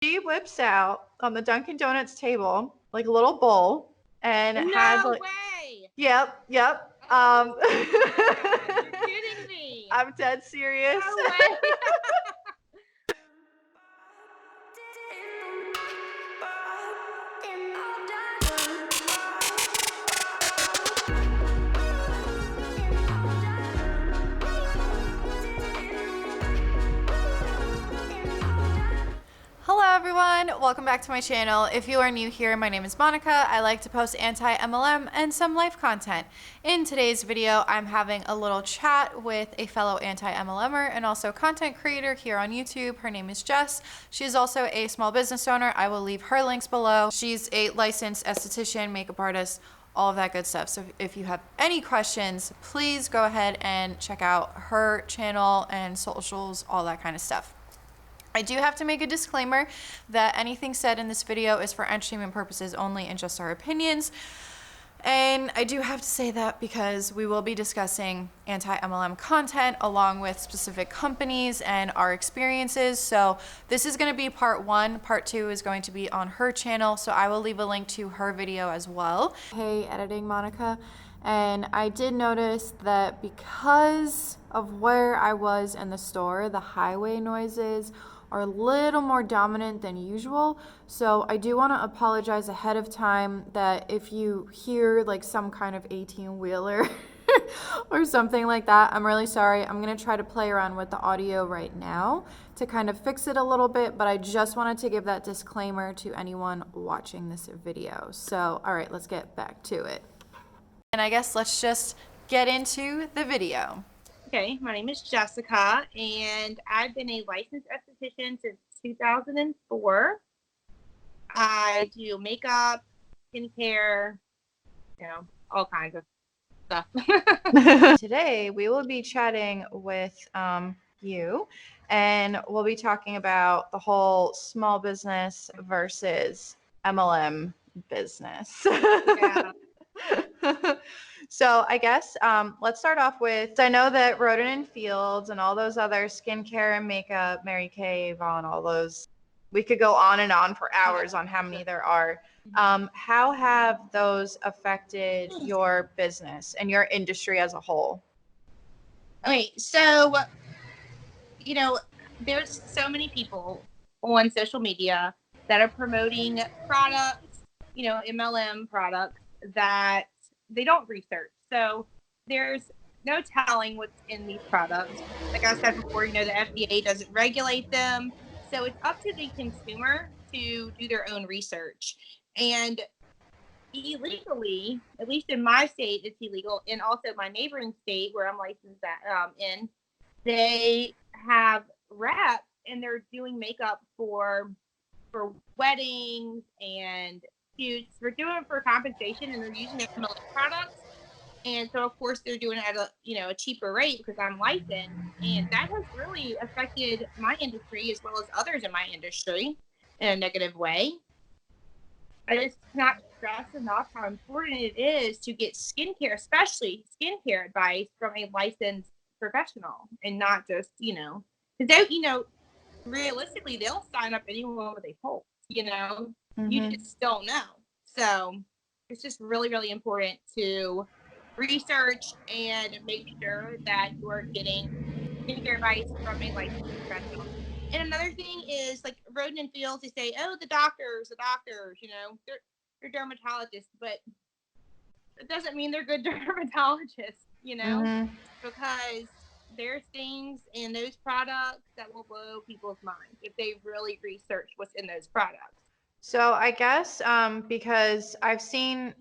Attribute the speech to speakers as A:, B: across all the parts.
A: She whips out on the Dunkin' Donuts table like a little bowl and it has
B: No
A: like,
B: way.
A: yep.
B: Oh my God. You're kidding me.
A: I'm dead serious.
B: No way.
A: Hello everyone, welcome back to my channel. If you are new here, my name is Monica. I like to post anti-MLM and some life content. In today's video, I'm having a little chat with a fellow anti-MLMer and also content creator here on YouTube. Her name is Jess. She is also a small business owner. I will leave her links below. She's a licensed esthetician, makeup artist, all of that good stuff. So if you have any questions, please go ahead and check out her channel and socials, all that kind of stuff. I do have to make a disclaimer that anything said in this video is for entertainment purposes only and just our opinions. And I do have to say that because we will be discussing anti-MLM content along with specific companies and our experiences. So this is going to be part one. Part two is going to be on her channel. So I will leave a link to her video as well. Hey, editing Monica. And I did notice that because of where I was in the store, the highway noises are a little more dominant than usual. So I do want to apologize ahead of time that if you hear like some kind of 18-wheeler or something like that, I'm really sorry. I'm going to try to play around with the audio right now to kind of fix it a little bit, but I just wanted to give that disclaimer to anyone watching this video. So, all right, let's get back to it. And I guess let's just get into the video.
B: Okay, my name is Jessica, and I've been a licensed esthetician since 2004. I do makeup, skincare, all kinds of stuff.
A: Today, we will be chatting with you, and we'll be talking about the whole small business versus MLM business.
B: Yeah.
A: So I guess let's start off with, I know that Roden and Fields and all those other skincare and makeup, Mary Kay, Avon, all those, we could go on and on for hours on how many there are. How have those affected your business and your industry as a whole?
B: Okay, so, there's so many people on social media that are promoting products, MLM products that they don't research. So there's no telling what's in these products. Like I said before, the FDA doesn't regulate them. So it's up to the consumer to do their own research. And illegally, at least in my state, it's illegal. And also my neighboring state where I'm licensed in, they have reps and they're doing makeup for weddings and shoots. They're doing it for compensation and they're using MLM products. And so of course they're doing it at a cheaper rate because I'm licensed. And that has really affected my industry as well as others in my industry in a negative way. I just cannot stress enough how important it is to get skincare, especially skincare advice from a licensed professional and not just, because they, realistically, they'll sign up anyone with a pulse, you just don't know. So it's just really, really important to research and make sure that you are getting skincare advice from a licensed professional. And another thing is like Roden and Fields, they say, oh, the doctors, they're dermatologists, but it doesn't mean they're good dermatologists, because there's things in those products that will blow people's minds if they really research what's in those products.
A: So I guess because I've seen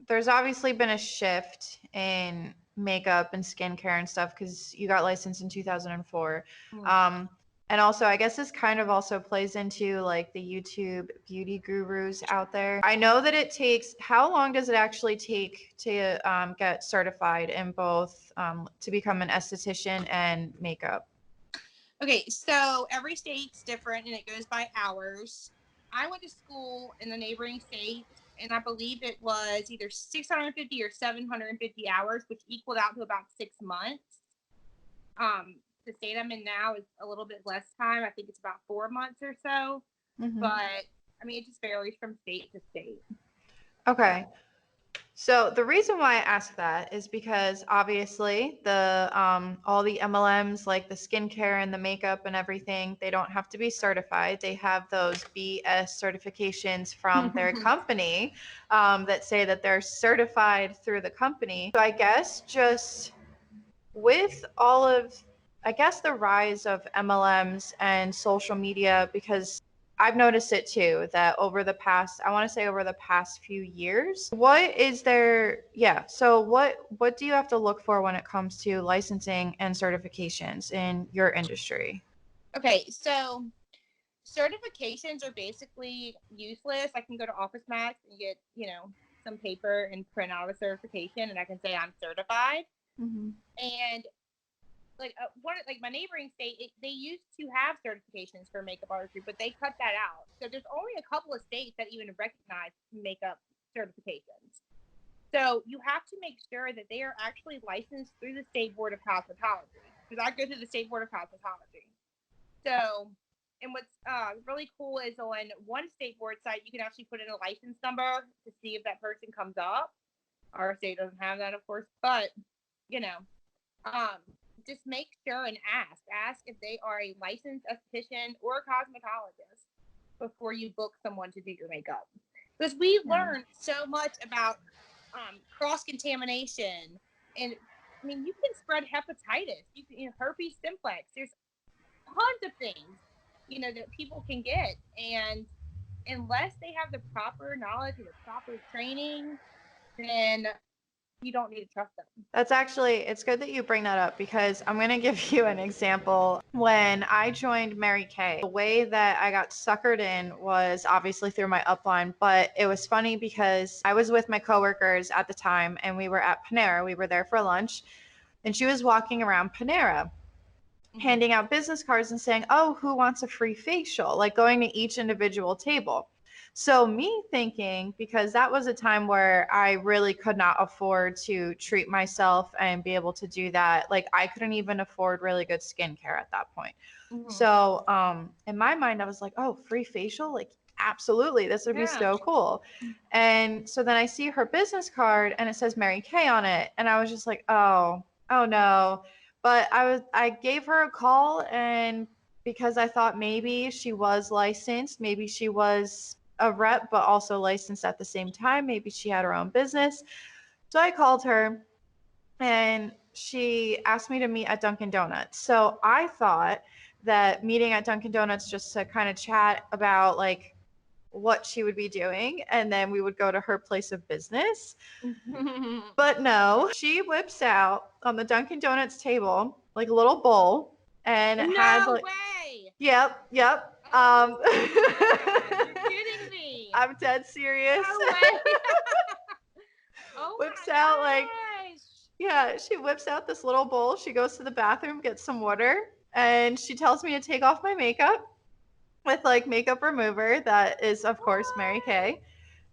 A: there's obviously been a shift in makeup and skincare and stuff because you got licensed in 2004. And also, I guess this kind of also plays into like the YouTube beauty gurus out there. I know that it takes, how long does it actually take to get certified in both to become an esthetician and makeup?
B: Okay, so every state's different and it goes by hours. I went to school in the neighboring state and I believe it was either 650 or 750 hours, which equaled out to about 6 months. The state I'm in now is a little bit less time. I think it's about 4 months or so.
A: Mm-hmm.
B: But I mean, it just varies from state to state.
A: Okay. So the reason why I ask that is because obviously the all the MLMs like the skincare and the makeup and everything, they don't have to be certified. They have those BS certifications from their company that say that they're certified through the company. So I guess just with all of, I guess, the rise of MLMs and social media, because I've noticed it too, that over the past, I want to say over the past few years, what is there? Yeah. So what do you have to look for when it comes to licensing and certifications in your industry?
B: Okay, so certifications are basically useless. I can go to Office Max and get, some paper and print out a certification, and I can say I'm certified.
A: Mm-hmm.
B: And like my neighboring state, they used to have certifications for makeup artistry, but they cut that out. So there's only a couple of states that even recognize makeup certifications. So you have to make sure that they are actually licensed through the State Board of Cosmetology, because I go through the State Board of Cosmetology. So, and what's really cool is on one state board site, you can actually put in a license number to see if that person comes up. Our state doesn't have that, of course, but you know, um, just make sure and ask if they are a licensed esthetician or a cosmetologist before you book someone to do your makeup, because we learn so much about cross contamination, and I mean, you can spread hepatitis, herpes simplex. There's tons of things, that people can get, and unless they have the proper knowledge and the proper training, then you don't need to trust them.
A: That's actually, it's good that you bring that up because I'm going to give you an example. When I joined Mary Kay, the way that I got suckered in was obviously through my upline, but it was funny because I was with my coworkers at the time and we were at Panera. We were there for lunch and she was walking around Panera handing out business cards and saying, "Oh, who wants a free facial?" Like going to each individual table. So, me thinking, because that was a time where I really could not afford to treat myself and be able to do that. Like, I couldn't even afford really good skincare at that point.
B: Mm-hmm.
A: So, in my mind, I was like, "Oh, free facial? Like, absolutely. This would be
B: Yeah.
A: so cool." And so then I see her business card and it says Mary Kay on it. And I was just like, oh no. But I gave her a call and because I thought maybe she was licensed, maybe she was a rep but also licensed at the same time, maybe she had her own business. So I called her and she asked me to meet at Dunkin' Donuts. So I thought that meeting at Dunkin' Donuts just to kind of chat about like what she would be doing and then we would go to her place of business. But no, she whips out on the Dunkin' Donuts table like a little bowl and it had
B: No
A: like,
B: way.
A: yep.
B: Oh my God, you're kidding me.
A: I'm dead serious.
B: No way. Oh
A: Whips
B: my
A: out like,
B: gosh.
A: yeah, she whips out this little bowl. She goes to the bathroom, gets some water, and she tells me to take off my makeup with like makeup remover. That is, of course, Mary Kay.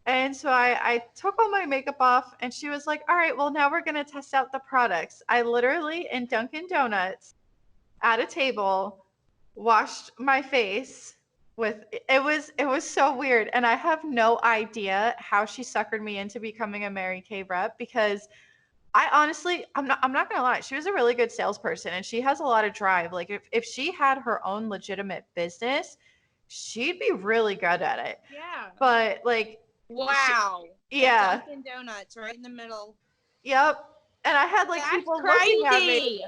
A: And so I took all my makeup off and she was like, all right, well, now we're going to test out the products. I literally in Dunkin' Donuts at a table washed my face with it was so weird and I have no idea how she suckered me into becoming a Mary Kay rep because I honestly I'm not gonna lie, she was a really good salesperson and she has a lot of drive. Like if she had her own legitimate business, she'd be really good at it.
B: Yeah.
A: But like she,
B: Wow. At
A: yeah,
B: Dunkin' Donuts, right in the middle.
A: yep. And I had like
B: That's
A: people looking at me.
B: crazy.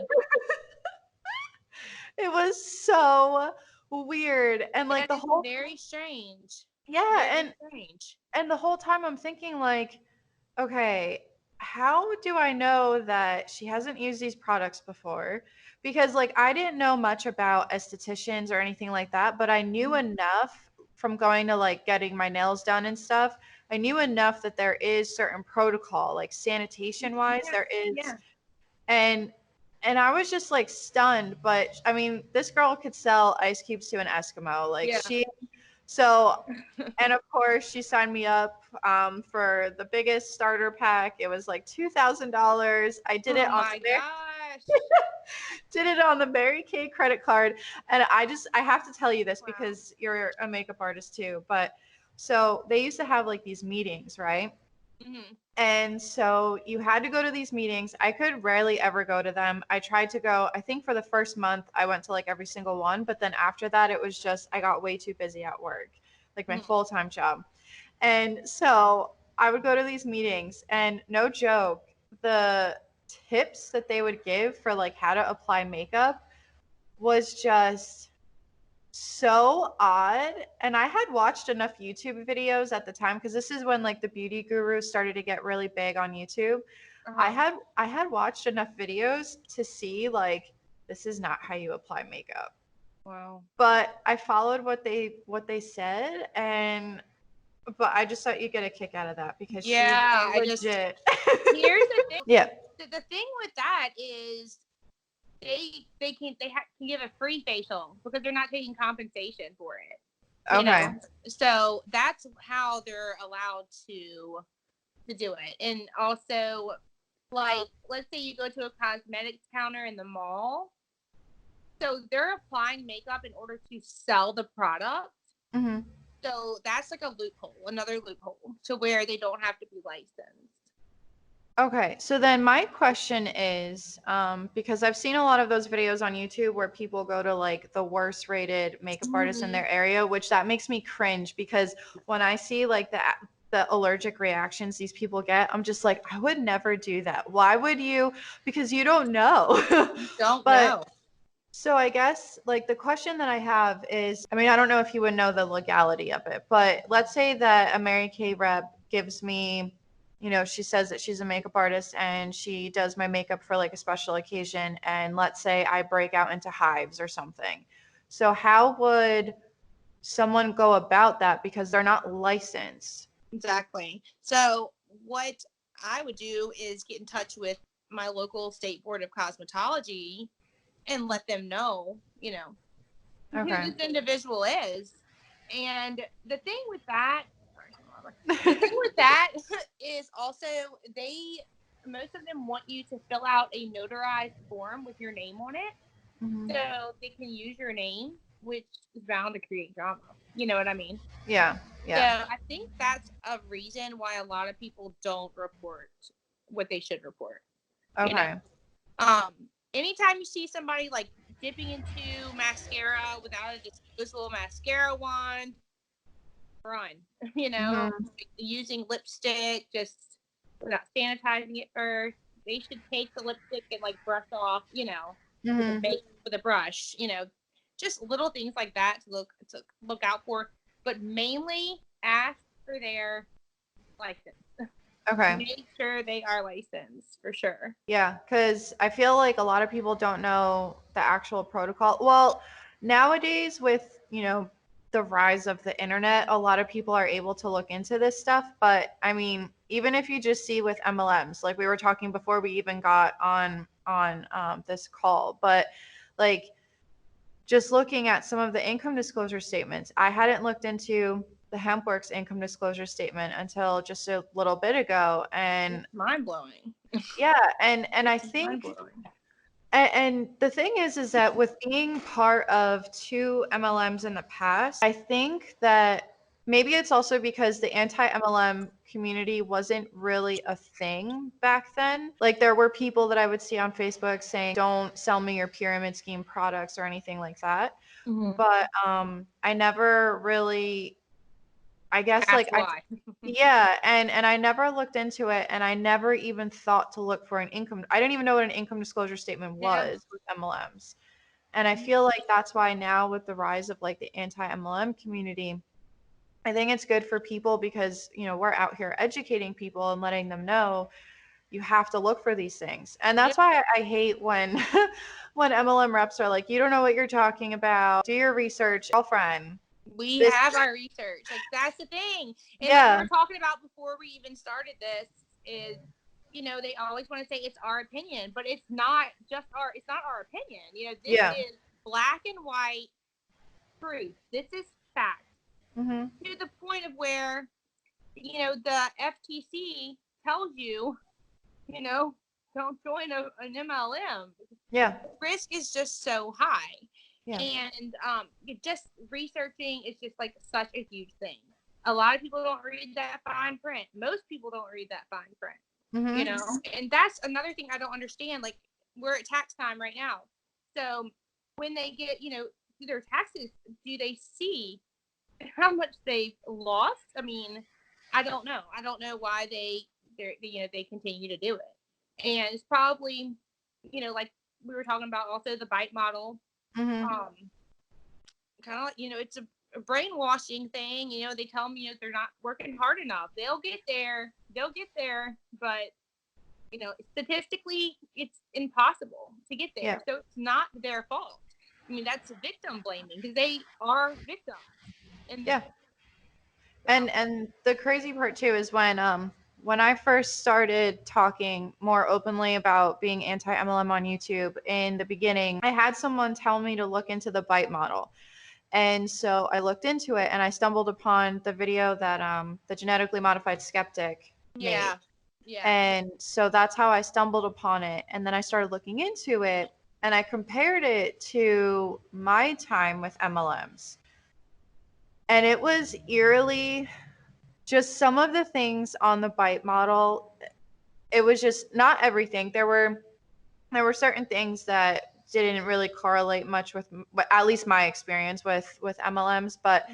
A: It was so weird. And like
B: That
A: the
B: is
A: whole
B: very strange.
A: yeah,
B: Very strange.
A: and the whole time I'm thinking like, okay, how do I know that she hasn't used these products before? Because like I didn't know much about estheticians or anything like that, but I knew enough from going to like getting my nails done and stuff. I knew enough that there is certain protocol, like sanitation wise,
B: Yeah.
A: there is.
B: Yeah.
A: And I was just like stunned, but I mean, this girl could sell ice cubes to an Eskimo. Like
B: Yeah.
A: she so and of course, she signed me up for the biggest starter pack. It was like $2,000. I did it
B: Oh
A: on
B: my
A: Square.
B: gosh.
A: Did it on the Mary Kay credit card. And I have to tell you this because you're a makeup artist too. But so they used to have like these meetings, right?
B: Mm-hmm.
A: And so you had to go to these meetings. I could rarely ever go to them. I tried to go, I think for the first month, I went to like every single one. But then after that, it was just, I got way too busy at work, like my full time job. And so I would go to these meetings, and no joke, the tips that they would give for like how to apply makeup was just so odd. And I had watched enough YouTube videos at the time because this is when like the beauty gurus started to get really big on YouTube. I had watched enough videos to see like this is not how you apply makeup.
B: Wow.
A: But I followed what they said, and but I just thought you'd get a kick out of that because she's
B: Yeah,
A: legit.
B: here's the thing.
A: Yeah.
B: The thing with that is they can give a free facial because they're not taking compensation for it. You
A: Okay.
B: know, so that's how they're allowed to do it. And also, like, let's say you go to a cosmetics counter in the mall, so they're applying makeup in order to sell the product.
A: Mm-hmm.
B: So that's like a loophole, another loophole to where they don't have to be licensed.
A: Okay, so then my question is, because I've seen a lot of those videos on YouTube where people go to like the worst rated makeup artists in their area, which that makes me cringe because when I see like the allergic reactions these people get, I'm just like, I would never do that. Why would you? Because you don't know.
B: Don't
A: But
B: know.
A: so I guess like the question that I have is, I mean, I don't know if you would know the legality of it, but let's say that a Mary Kay rep gives me, she says that she's a makeup artist and she does my makeup for like a special occasion, and let's say I break out into hives or something. So how would someone go about that because they're not licensed?
B: Exactly. So what I would do is get in touch with my local state board of cosmetology and let them know, who
A: Okay.
B: this individual is. And the thing with that, the thing with that is also most of them want you to fill out a notarized form with your name on it.
A: Mhm.
B: So they can use your name, which is bound to create drama. You know what I mean?
A: Yeah.
B: So
A: Yeah.
B: I think that's a reason why a lot of people don't report what they should report. You know,
A: Okay.
B: um, anytime you see somebody like dipping into mascara without a disposable mascara wand, run. You know,
A: Mhm.
B: using lipstick just without sanitizing it first. They should take the lipstick and like brush off. With a
A: Mhm.
B: with a brush. Just little things like that to look out for. But mainly ask for their license.
A: Okay.
B: Make sure they are licensed for sure.
A: Yeah, because I feel like a lot of people don't know the actual protocol. Well, nowadays with, the rise of the internet, a lot of people are able to look into this stuff. But I mean, even if you just see with MLMs, like we were talking before we even got on this call, but like just looking at some of the income disclosure statements, I hadn't looked into the HempWorks income disclosure statement until just a little bit ago, and
B: It's mind blowing.
A: yeah, and I think,
B: Mind blowing.
A: and the thing is that with being part of two MLMs in the past, I think that maybe it's also because the anti-MLM community wasn't really a thing back then. Like there were people that I would see on Facebook saying, "Don't sell me your pyramid scheme products" or anything like that.
B: Mm-hmm.
A: But I never really, I guess
B: That's
A: like I
B: why.
A: yeah, and I never looked into it, and I never even thought to look for an income. I didn't even know what an income disclosure statement
B: Yeah.
A: was with MLMs. And I feel like that's why now with the rise of like the anti-MLM community, I think it's good for people because, we're out here educating people and letting them know you have to look for these things. And
B: Yeah.
A: that's why I hate when when MLM reps are like, you don't know what you're talking about. Do your research, girlfriend.
B: We
A: This
B: have our research. Like that's the thing. And like we
A: yeah.
B: were talking about before we even started this is they always want to say it's our opinion, but it's not our opinion. This
A: Yeah.
B: is black and white truth. This is fact.
A: Mhm.
B: To the point of where, the FTC tells you, you know, don't join an MLM.
A: Yeah.
B: The risk is just so high.
A: Yeah.
B: And just researching is just like such a huge thing. A lot of people don't read that fine print. Most people don't read that fine print. You know, and that's another thing I don't understand. Like, we're at tax time right now. So when they get, do their taxes, do they see how much they've lost? I mean, I don't know. I don't know why they continue to do it. And it's probably, like we were talking about also the bite model. Kind of like, it's a brainwashing thing. They tell them, they're not working hard enough. They'll get there, but statistically it's impossible to get there. So it's not their fault. I mean, that's victim blaming, because they are victims.
A: And the crazy part too is when I first started talking more openly about being anti-MLM on YouTube in the beginning, I had someone tell me to look into the bite model. And so I looked into it and I stumbled upon the video that the genetically modified skeptic made. And so that's how I stumbled upon it. And then I started looking into it and I compared it to my time with MLMs. And it was eerily just some of the things on the bite model. It was just not everything. There were certain things that didn't really correlate much with at least my experience with MLMs. But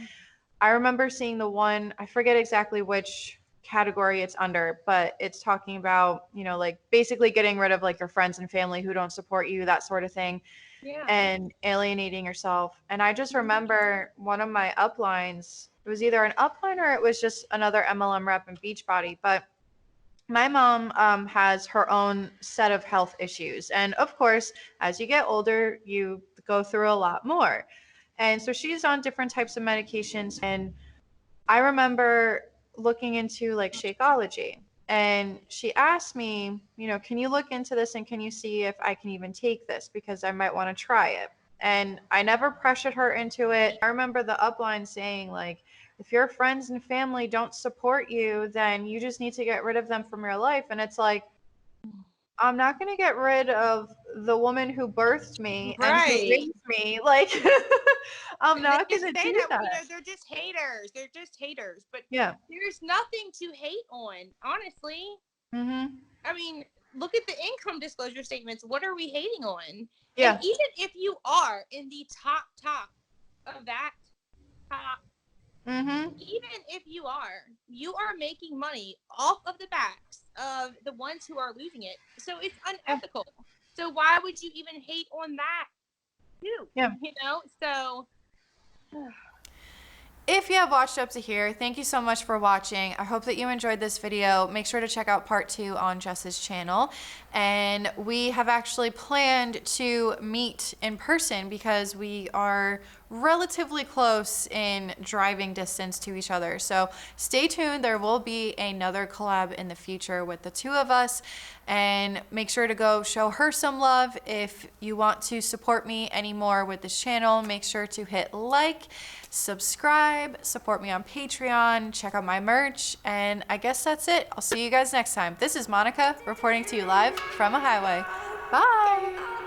A: I remember seeing the one, I forget exactly which category it's under, but it's talking about, like basically getting rid of like your friends and family who don't support you, that sort of thing. And alienating yourself. And I just remember one of my uplines, it was either an upline or it was just another MLM rep in Beachbody, but my mom has her own set of health issues. And of course, as you get older, you go through a lot more. And so she's on different types of medications. And I remember looking into like Shakeology. And she asked me, can you look into this and can you see if I can even take this? Because I might want to try it. And I never pressured her into it. I remember the upline saying, like, if your friends and family don't support you, then you just need to get rid of them from your life. And it's like, I'm not going to get rid of the woman who birthed me and who raised me. Like, I'm not going to do that.
B: They're just haters. But
A: yeah,
B: there's nothing to hate on, honestly. I mean, look at the income disclosure statements. What are we hating on?
A: Yeah.
B: And even if you are in the top of that top, even if you are making money off of the backs of the ones who are losing it. So it's unethical. So why would you even hate on that too?
A: Yeah.
B: So
A: if you have watched up to here, thank you so much for watching. I hope that you enjoyed this video. Make sure to check out part 2 on Jess's channel. And we have actually planned to meet in person because we are relatively close in driving distance to each other. So stay tuned. There will be another collab in the future with the two of us. And make sure to go show her some love. If you want to support me anymore with this channel, make sure to hit like, subscribe, support me on Patreon, check out my merch, and I guess that's it. I'll see you guys next time. This is Monica reporting to you live from a highway. Bye.